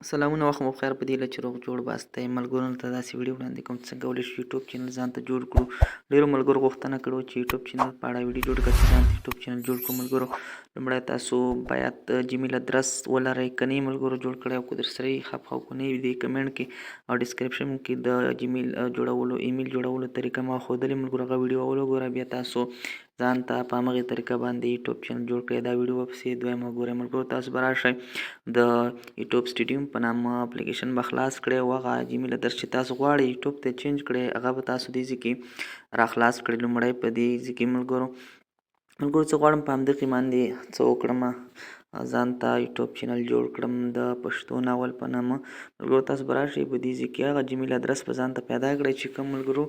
سلامونه وخت مو خیر په دې لچ روغ جوړ باسته ملګرو ته داسې ویډیو وړاندې کوم څنګه کولای شو یوټیوب چینل ځان ته جوړ کړو. ډیرو ملګرو غوښتنه کړې چې یوټیوب چینل په اړه ویډیو جوړ کړئ چې ځان ته یوټیوب چینل جوړ کړو. ملګرو لومړی تاسو باید جیمیل ادرس ولرئ، که نه ملګرو جوړ کړی او که در سره یې خامخا که نه وي د کمنټ کې او ډسکرپشن کې د جیمیل جوړولو ایمیل جوړولو طریقه ما ښودلې ملګرو، هغه ویډیو ولګوره، بیا تاسو ځان ته په همغې طریقه باندې یوټیوب چینل جوړ کړئ. دا ویډیو ورپسې دویم وګورئ ملګرو. تاسو به راشئ د یوټیوب سټوډیوم په نامه اپلیکیشن به خلاص کړئ او هغه جیمیل ادرس چې تاسو غواړئ یوټیوب ته چینج کړئ هغه به تاسو دې ځای کې راخلاص کړئ. لومړی په دې ځای کې ملګرو څه غواړم په همدغې باندې څه وکړم، ځان ته یوټیوب چینل جوړ کړم د پښتو ناول په نامه. ملګرو تاسو به راشئ په دې ځای کې هغه جیمیل ادرس به ځان ته پیدا کړئ چې کوم ملګرو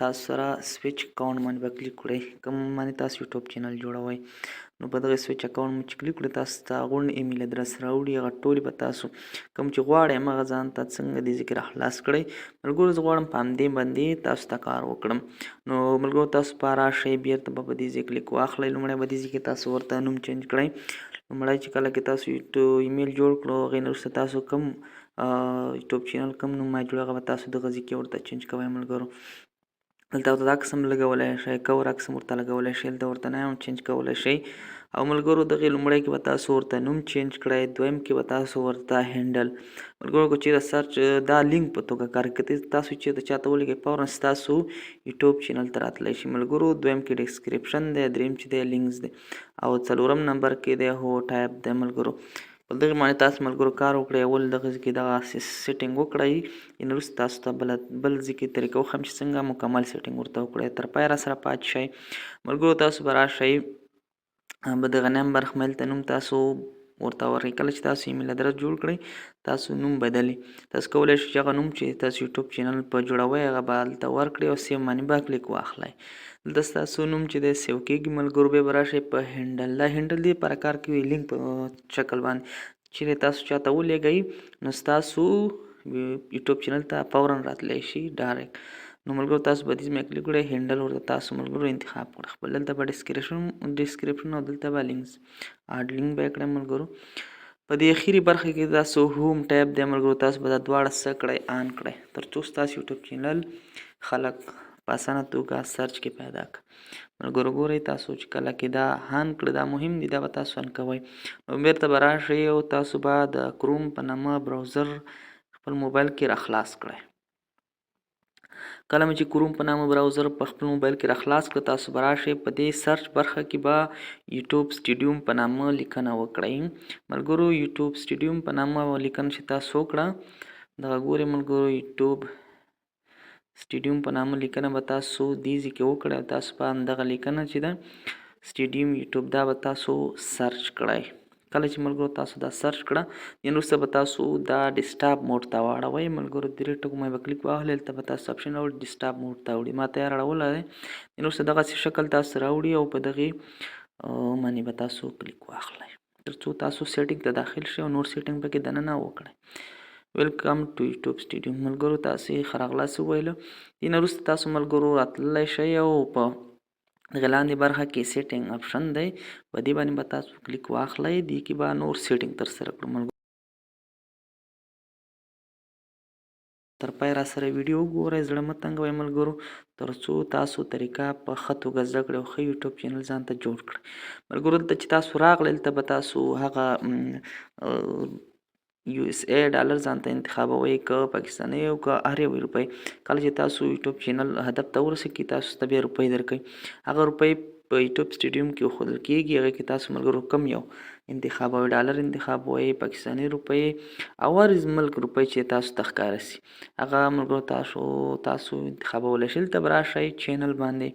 تاسو سره سویچ اکاونټ باندې به کلیک کړئ، کوم باندې تاسو یوټیوب چینل جوړوئ. نو په دغه سویچ اکاونټ مو چې کلیک کړئ تاسو ته غوڼ ایمیل ادرس راوړي، هغه ټولې به تاسو کوم چې غواړئ همغه ځان ته څنګه دې ځای کې راخلاص کړئ. ملګرو زه غواړم په همدې باندې تاسو ته کار وکړم. نو ملګرو تاسو به راشئ بیرته به په دې ځای کلیک واخلئ. لومړی به دې ځای کې تاسو ورته نوم چینج کړئ. لومړی چې کله کې تاسو ایمیل جوړ کړو هغې نه وروسته تاسو کوم یوټیوب چینل کوم نوم باید جوړ هغه به تاسو دغه ځای کې ورته چینج کوئ. ملګرو دلته ورته دا قسم لګولی شئ، کور قسم ورته لګولی شئ، دلته ورته نه هم چینج کولی شئ. او ملګرو دغې لومړی کې به تاسو ورته نوم چینج کړئ، دویم کې به تاسو ورته هینډل. ملګرو که چېرته سرچ دا لینک په توګه کار کوي، تاسو چېرته چاته ولګئ فوراً ستاسو یوټیوب چینل ته راتلی شي. ملګرو دویم کې ډسکرپشن دی، دریم چې دی لینکس دی او څلورم نمبر کې دی هو ټایپ دی. ملګرو په دغې باندې تاسو ملګرو کار وکړئ، اول دغه ځای کې دغه سیټینګ وکړئ، یعنې وروسته تاسو ته بل ځای کې طریقه وښیم چې څنګه مکمل سیټینګ ورته وکړئ. تر پایه راسره پاتې شئ. ملګرو تاسو به راشئ به دغه نمبر خمیل ته نوم تاسو ورته ورکړئ. کله چې تاسو ایمیل ادرس جوړ کړئ تاسو نوم بدلئ، تاسو کولی شئ چې هغه نوم چې تاسو یوټیوب چینل په جوړوئ هغه به هلته ورکړئ او سیو باندې به کلیک واخلئ. دلته ستاسو نوم چې دی سیو کېږي. ملګرو بیا به راشئ په هینډل. دا هینډل دې لپاره کار کوي لینک په شکل باندې چیرې تاسو چاته ولېږئ نو ستاسو یوټیوب چینل ته فوراً راتلی شي ډایرکټ. نو ملګرو تاسو به دې ځای کلیک کړئ، هینډل ورته تاسو ملګرو انتخاب کړئ خپل. دلته به ډسکرپشن او دلته به لینکس اډ لینک به یې کړئ. ملګرو په دې اخري برخه کې تاسو هوم ټیب دی ملګرو، تاسو به دا دواړه څه کړئ آن کړئ تر څو ستاسو یوټیوب چینل خلک په اسانه توګه سرچ کې پیدا کړي. ملګرو ګورئ تاسو چې کله کې دا آن کړئ دا مهم دي، دا به تاسو آن کوئ. نو بیرته به راشئ او تاسو به د کروم په نامه براوزر خپل موبایل کې راخلاص کړئ. کله مې چې کروم په نامه براوزر په خپل موبایل کې راخلاص کړه تاسو به راشئ په دې سرچ برخه کې به یوټیوب سټوډیوم په نامه لیکنه وکړئ. ملګرو یوټیوب سټوډیوم په نامه لیکنه چې تاسو وکړه دغه ګورئ ملګرو یوټیوب سټوډیوم په نامه لیکنه به تاسو دې ځای کې وکړئ او تاسو به همدغه لیکنه چې ده سټوډیوم یوټیوب دا به تاسو سرچ کړئ. کله چې ملګرو تاسو دا سرچ کړه یعنې وروسته به تاسو دا ډیسکټاپ موډ ته واړوئ. ملګرو درې ټکو باندې به کلیک واخلئ، هلته به تاسو اپشن راوړي ډیسکټاپ موډ ته وړي. ما ته یې راوړلی دی، یعنې وروسته دغسې شکل تاسو راوړي او په دغې باندې به تاسو کلیک واخلئ تر څو تاسو سیټینګ ته داخل شئ او نور سیټینګ پکې دننه وکړئ. ویلکم ټو یوټیوب سټوډیوم. ملګرو تاسو یې ښه راغلاست وویلو. دې نه وروسته تاسو ملګرو راتللی شئ او په دغه لاندې برخه کې سیټینګ اپشن دی، په دې باندې به تاسو کلیک واخلئ. دې کې به نور سیټینګ ترسره کړو. ملګرو تر پای را سره ویډیو وګورئ، زړه مه تنګوئ ملګرو، تر څو تاسو طریقه په ښه توګه زده کړئ او ښه یوټیوب چینل ځان ته جوړ کړئ. ملګرو دلته چې تاسو راغلئ دلته به تاسو هغه USA ډالر ځان ته انتخابوئ، که پاکستاني او که هر یو روپۍ. کله چې تاسو یوټیوب چینل هدف ته ورسېږي تاسو ته بیا روپۍ درکوي. هغه روپۍ په یوټیوب سټوډیوم کې وښودل کېږي، هغې کې تاسو ملګرو کم یو انتخابوئ، ډالر انتخابوئ، پاکستاني روپۍ او هر ملک روپۍ چې تاسو ته ښکاره سي هغه ملګرو تاسو انتخابولی شئ. دلته به راشئ چینل باندې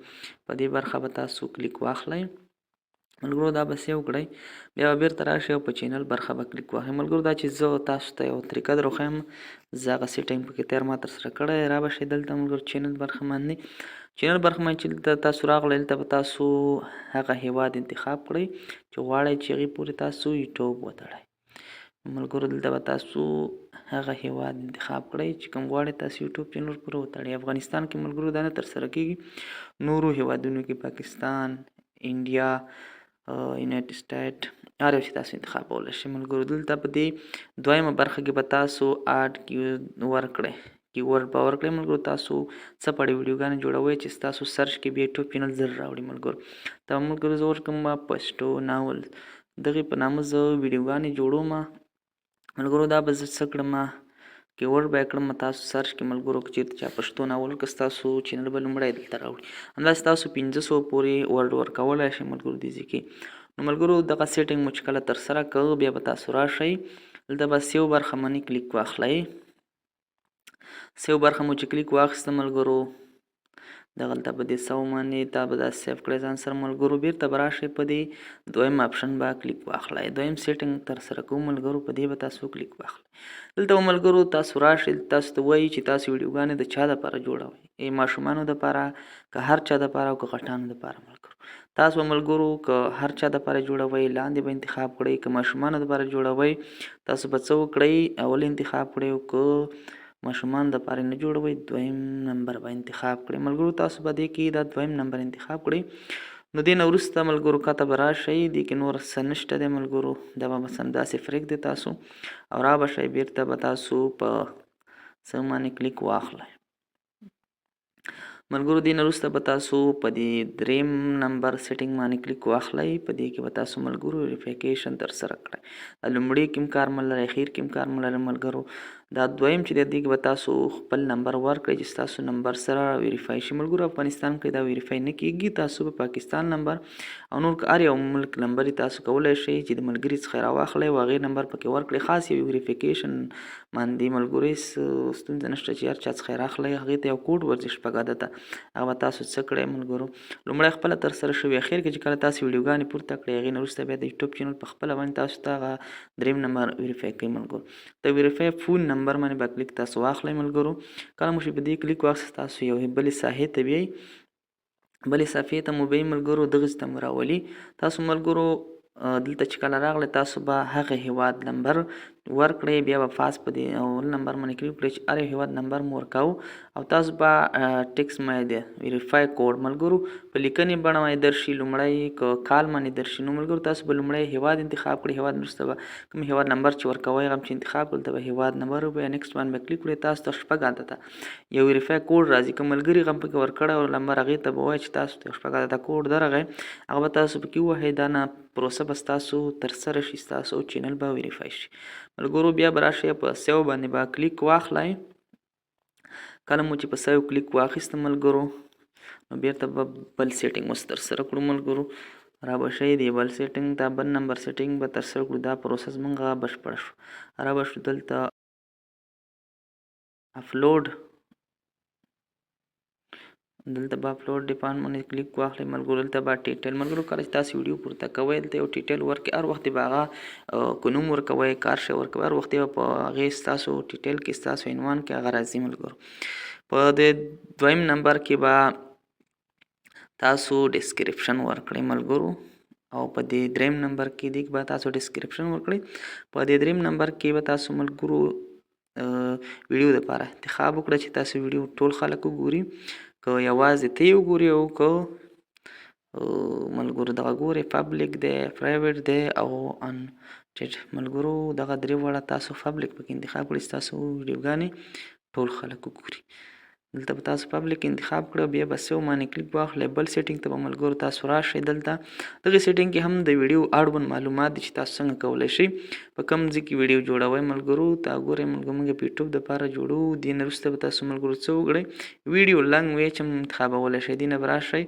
په دې برخه به تاسو کلیک واخلئ. ملګرو دا به سیو کړئ، بیا به بیرته راشئ او په چینل برخه به کلیک واخلئ. ملګرو دا چې زه تاسو ته یوه طریقه در وښیم زه هغه سیټینګ پکې تېر ما ترسره کړی. را به شئ دلته ملګرو چینل برخه باندې، چینل برخه باندې چې دلته تاسو راغلئ دلته به تاسو هغه هیواد انتخاب کړئ چې غواړئ چې هغې پورې تاسو یوټیوب وتړئ. ملګرو دلته به تاسو هغه هیواد انتخاب کړئ چې کوم غواړئ تاسو یوټیوب چینل پورې وتړئ. افغانستان کې ملګرو دا نه ترسره کېږي، نورو هیوادونو کې پاکستان، انډیا، یونایټډ سټیټ هر یو چې تاسو انتخابولی شئ ملګرو. دلته په دې دویمه برخه کې به تاسو اډ ورکړئ کیورډ به ورکړئ ملګرو. تاسو څه پړې ویډیوګانې جوړوئ چې ستاسو سرچ کې بیا یوټیوب چینل زر راوړي ملګرو. دا ملګرو زه ورکړم پښتو ناول دغې په نامه زه ویډیوګانې جوړوم ملګرو. دا به زه څه کړم کیورډ به یې کړم تاسو سرچ کې ملګرو که چېرته چا پښتو ناول که ستاسو چینل به لومړی دلته راوړي. همداسې تاسو 500 پورې ورډ ورکولی شئ ملګرو دې ځای کې. نو ملګرو دغه سیټینګ مو چې کله ترسره کړ بیا به تاسو راشئ دلته به سیو برخه باندې کلیک واخلئ. سیو برخه مو چې کلیک واخیسته ملګرو دغلته په دې سو باندې دا به دا سیف کړئ ځان سره ملګرو. بیرته به راشئ په دې دویم اپشن به کلیک واخلئ. دویم سیټینګ ترسره کوو ملګرو په دې به تاسو کلیک واخلئ. دلته ملګرو تاسو راشئ تاسو ته وایي چې تاسو ویډیوګانې د چا دپاره جوړوئ ماشومانو دپاره که هر چا دپاره او که غټانو دپاره ملګرو. تاسو ملګرو که هر چا دپاره جوړوئ لاندې به انتخاب کړئ. که ماشومانو دپاره جوړوئ تاسو به څه وکړئ اول انتخاب کړئ او که ماشومان دپاره نه جوړوئ دویم نمبر به انتخاب کړئ ملګرو. تاسو به دې کې دا دویم نمبر انتخاب کړئ. نو دې نه وروسته ملګرو کته به راشئ دې کې نور څه نشته دی ملګرو دا به بس همداسې پرېږدئ تاسو او را به شئ بیرته به تاسو په څه باندې کلیک واخلئ ملګرو. دې نه وروسته به تاسو په دې دریم نمبر سیټینګ باندې کلیک واخلئ. په دې کې به تاسو ملګرو ویریفیکیشن ترسره کړئ. لومړي کې هم کار مه لرئ اخیر کې هم کار مه لرئ ملګرو. دا دویم چې دی دې کې به تاسو خپل نمبر ورکړئ چې ستاسو نمبر سره ویریفای شي ملګرو. افغانستان کې دا ویریفای نه کیږي. تاسو په پاکستان نمبر او نور هر یو ملک نمبر تاسو کولی شئ چې د ملګري څخه راواخلئ او هغې نمبر پکې ورکړئ. خاص یو ویریفیکیشن باندې ملګرو هېڅ ستونزه نشته چې هر چا څخه یې راخلئ هغې ته یو کوډ ورځي شپږ عدده هغه به تاسو څه کړئ ملګرو لومړی خپله ترسره شوي اخر کې چې کله تاسو ویډیوګانې پورته کړئ هغې نه وروسته بیا د یوټیوب چینل په خپله باندې تاسو ته هغه دریم نمبر ویریفای کوي ملګرو. د ویریفای فون نمبر باندې به کلیک تاسو واخلئ ملګرو. کله مو چې په دې کلیک واخیست تاسو یو بلې ساحې ته بیایئ. بلې صفحې ته مو بیایئ ملګرو دغسې ته مو راولي. تاسو ملګرو دلته چې کله راغلی تاسو به هغه هیواد نمبر ورکړئ بیا به فاس په دې اول نمبر باندې کلیک کړئ چې هر یو هیواد نمبر مو ورکاو او تاسو به ټیکس باندې ویریفای کوډ ملګرو په لیکنې بڼه باندې درشي لومړی که کال باندې درشي. نو ملګرو تاسو به لومړی هیواد انتخاب کړئ. هیواد وروسته به کوم هیواد نمبر چې ورکوئ هغه چې انتخاب کړل ته به هیواد نمبر بیا نیکسټ باندې به کلیک کړئ. تاسو ته شپږ عدده یو ویریفای کوډ راځي. که ملګري هغه پکې ورکړی او نمبر هغې ته به ووایي چې تاسو ته شپږ عدده کوډ درغی هغه به تاسو پکې ووهئ. دا نه پروسه به ستاسو ترسره شي ستاسو چینل به ویریفای شي ملګرو. بیا به راشئ په سیو باندې به کلیک واخلئ. کله مو چې په سیو کلیک واخیسته ملګرو نو بیرته به بل سیټینګ اوس ترسره کړو ملګرو. را به شئ دی بل سیټینګ دا بل نمبر سیټینګ به ترسره کړو. دا پروسه زموږ بشپړه شو. را به شو دلته اپلوډ دلته به اپلوډ ډیپان باندې کلیک واخلئ ملګرو. دلته به ټیټل ملګرو کله چې تاسو ویډیو پورته کوئ دلته یو ټیټل ورکړئ. هر وخت به هغه که نوم ورکوئ کار شی ورکوئ هر وخت به په هغې ستاسو ټیټل کې ستاسو عنوان کې هغه راځي ملګرو. په د دویم نمبر کې به تاسو ډسکریپشن ورکړئ ملګرو او په دې دریم نمبر کې دې به تاسو ډسکریپشن ورکړئ. په دې دریم نمبر کې به تاسو ملګرو ویډیو دپاره انتخاب وکړئ چې تاسو ویډیو ټول خلک وګوري که یوازې ته یې وګوري او که ملګرو دغه ګوري پبلیک دی پرایویټ دی او انچټ ملګرو دغه درې واړه تاسو پبلیک پکې انتخاب کړئ چې تاسو ویډیوګانې ټول خلک وګوري. دلته به تاسو پبلیک انتخاب کړئ بیا به سیو باندې کلیک واخلئ. بل سیټینګ ته به ملګرو تاسو راشئ. دلته دغه سیټینګ کې هم د ویډیو اړوند معلومات دي چې تاسو څنګه کولی شئ په کوم ځای کې ویډیو جوړوئ ملګرو. تا ګورئ ملګرو موږ په یوټیوب دپاره جوړو. دې نه وروسته به تاسو ملګرو څه وکړئ ویډیو لنګویج هم انتخابولی شئ. دې نه به راشئ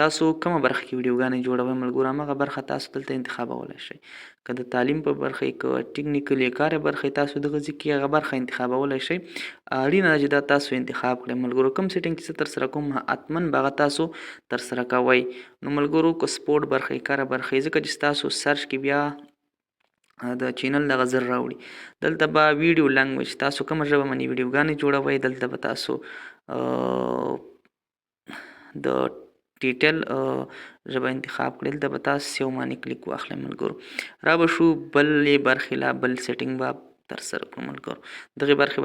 تاسو کومه برخه کې ویډیوګانې جوړوئ ملګرو همغه برخه تاسو دلته انتخابولی شئ. که د تعلیم په برخه که ټیکنیکل یا کار برخه تاسو دغه ځای کې هغه برخه انتخابولی شئ. اړینه ده چې دا تاسو انتخاب کړئ ملګرو. کوم سیټینګ چې زه ترسره کوم حتما به هغه تاسو ترسره کوئ. نو ملګرو که سپورټ برخه کار برخه ځکه چې ستاسو سرچ کې بیا د چینل دغه زر راوړي. دلته به ویډیو لنګویج تاسو کومه ژبه باندې ویډیوګانې جوړوئ دلته به تاسو د ټیټل ژبه انتخاب کړئ. دلته به تاسو سیو باندې کلیک واخلئ ملګرو. را به شو بلې برخې لا بل سیټینګ به ترسره کړو ملګرو. دغې برخې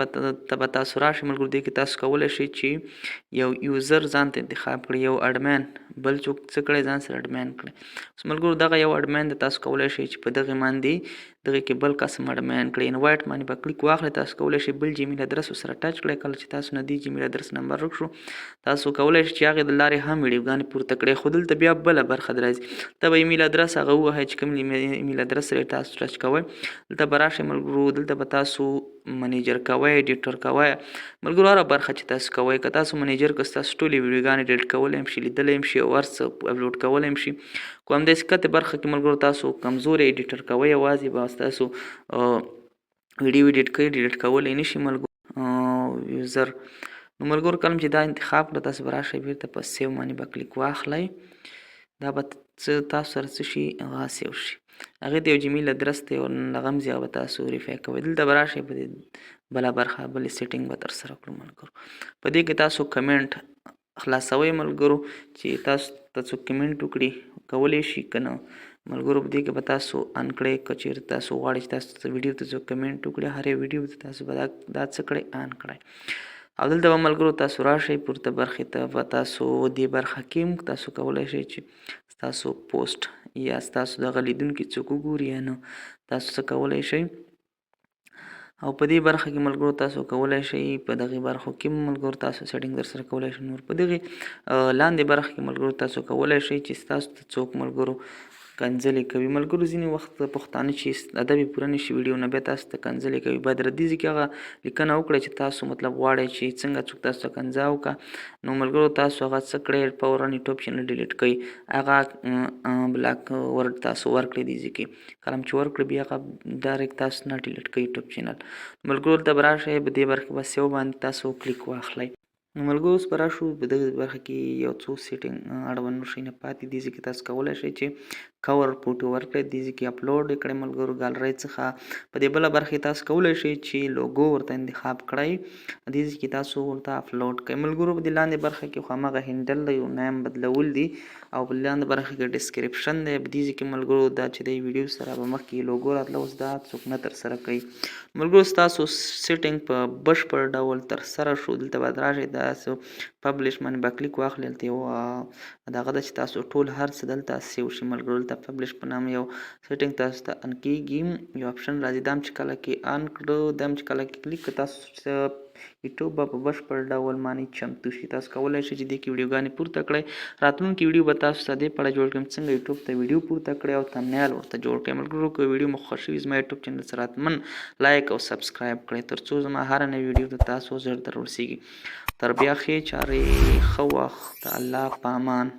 به تاسو راشئ ملګرو. دې کې تاسو کولی شئ چې یو یوزر ځان ته انتخاب کړئ، یو اډمین بل څوک څه کړی ځان سره اډمین کړئ. اوس ملګرو دغه یو اډمین د تاسو کولی شئ چې په دغې باندې دغې کې بل کس هم اډمین کړئ. انوایټ باندې به کلیک واخلئ. تاسو کولی شئ بل جیمیل ادرس ورسره ټچ کړئ. کله چې تاسو نه دې جیمیل ادرس نمبر ورک شو تاسو کولی شئ چې هغې د لارې هم ویډیوګانې پورته کړئ. خو دلته بیا بله برخه درځي. ته به ایمیل ادرس هغه ووهئ چې کوم ایمیل ادرس سره تاسو ټچ کوئ. دلته به راشئ ملګرو. دلته به تاسو منیجر کوئ، ایډیټر کوئ ملګرو. هره برخه چې تاسو کوئ، که تاسو منیجر که ستاسو ټولې ویډیوګانې ډیلیټ کولی هم شي، لیدلی هم شي او هر څه اپلوډ کولی هم شي. خو همداسې کتې برخه کې ملګرو تاسو کمزوری ایډیټر کوئ، یوازې به ستاسو ویډیو ډیلیټ کولی نه شي ملګرو یوزر. نو ملګرو کله چې دا انتخاب کړه تاسو به راشئ بېرته په سیو باندې به کلیک واخلئ. دا به تاسو سره څه شي هغه سیو شي. هغې ته یو جیمیل ادرس دی او هغه هم هغه به تاسو وریفای کوئ. دلته به راشئ په دې بله برخه بلې سیټینګ به ترسره کړو ملګرو. په دې کې تاسو کمنټ خلاصوئ ملګرو چې تاسو ته څوک کمنټ وکړي کولی شي که نه ملګرو. په دې کې به تاسو ان کړئ. که چېرې تاسو غواړئ چې تاسو ته ویډیو ته څوک کمنټ وکړي هر یو ویډیو ته تاسو به دا څه کړئ ان کړئ. او دلته به ملګرو تاسو راشئ پورته برخې ته. به تاسو دې برخه کې هم تاسو کولی شئ چې ستاسو پوسټ یا ستاسو دغه لیدونکي څوک وګوري یا نه تاسو څه کولی شئ. او په دې برخه کې ملګرو تاسو کولی شئ په دغې برخو کې ملګرو تاسو سیټینګ در سره کولی شئ. نور په دغې لاندې برخه کې ملګرو تاسو کولی شئ چې ستاسو ته څوک ملګرو کنځلې کوي ملګرو. ځینې وخت پښتانه چې ادب یې پوره نه شي ویډیو نه بیا تاسو ته کنځلې کوي. باید ردیځ کې هغه لیکنه وکړئ چې تاسو مطلب غواړئ چې څنګه څوک تاسو ته کنځا وکړه. نو ملګرو تاسو هغه څه کړئ فورا یوټیوب چینل ډیلیټ کړئ. هغه بلاک ورډ تاسو ورکړئ دې ځای کې. کله چې ورکړئ بیا هغه ډایرکټ تاسو نه ډیلیټ کړئ یوټیوب چینل. ملګرو دلته به راشئ په دې برخې به سیو باندې تاسو کلیک واخلئ. نو ملګرو اوس به راشو په دغه برخه کې یو څو سیټینګ اړوند شي نه پاتې دي چې تاسو کولی شئ چې کور فوټو ورکړئ. دې کې اپلوډ کړئ ملګرو ګالرۍ څخه. په دې بله برخه تاسو کولی شئ چې لوګو ورته انتخاب کړئ. دې کې تاسو ورته اپلوډ کړئ ملګرو. په دې لاندې برخه کې خو هماغه هینډل دی او نیم بدلول دي او په لاندې برخه کې ډسکرپشن دی. په دې کې ملګرو دا چې د ویډیو سره به مخکې لوګو راتله اوس دا څوک نه ترسره کوي ملګرو. ستاسو سیټینګ په بشپړ ډول ترسره شو. دلته باید راشئ تاسو پبلش باندې به کلیک واخلئ. دلته یو دغه ده چې تاسو ټول هر څه دلته سیو شي ملګرو. دلته پبلش په نامه یو سیټینګ تاسو ته ان کېږي. یو اپشن راځي دا هم چې کله کې ان کړو دا هم چې کله کې کلیک کړو تاسو یوټیوب به په بشپړ ډول باندې چمتو شي. تاسو کولی شئ چې دې کې ویډیوګانې پورته کړئ. راتلونکي ویډیو به تاسو ته دې په اړه جوړ کړم څنګه یوټیوب ته ویډیو پورته کړئ او تمنیل ورته جوړ کړئ ملګرو. که ویډیو مو خوښ وي زما یوټیوب چینل سره حتمن لایک او سبسکرایب کړئ تر څو زما هره نوې ویډیو ته تاسو ژر در ورسیږي. تر بیا ښې چارې ښه وخت. الله په امان.